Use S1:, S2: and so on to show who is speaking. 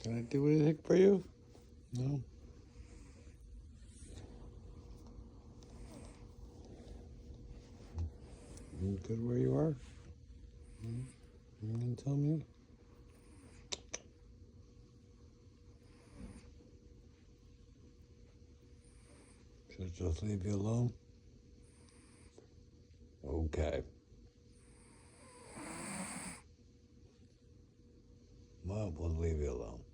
S1: Can I do anything for you? No? You good where you are? You gonna tell me? Should I just leave you alone? Okay. Well, we'll leave you alone.